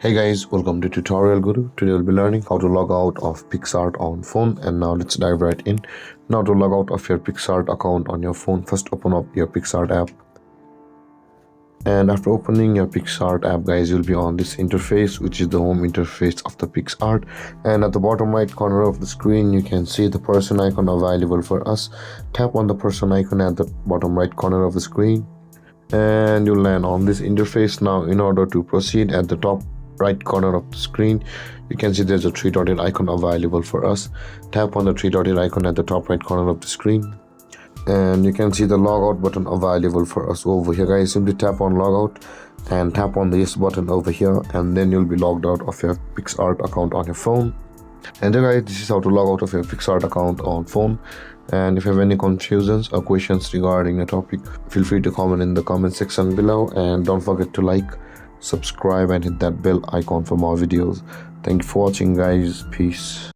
Hey guys, welcome to Tutorial Guru. Today we'll be learning how to log out of Picsart on phone, and now let's dive right in. Now to log out of your Picsart account on your phone, first open up your Picsart app. And after opening your Picsart app, guys, you'll be on this interface, which is the home interface of the Picsart. And at the bottom right corner of the screen, you can see the person icon available for us. Tap on the person icon at the bottom right corner of the screen, and you'll land on this interface. Now in order to proceed, at the top right corner of the screen you can see there's a three-dotted icon available for us. Tap on the three-dotted icon at the top right corner of the screen, and you can see the logout button available for us over here, guys. Simply tap on logout and tap on the yes button over here, and then you'll be logged out of your Picsart account on your phone. And then, guys, this is how to log out of your Picsart account on phone. And if you have any confusions or questions regarding the topic, feel free to comment in the comment section below, and don't forget to like, subscribe and hit that bell icon for more videos. Thank you for watching, guys. Peace.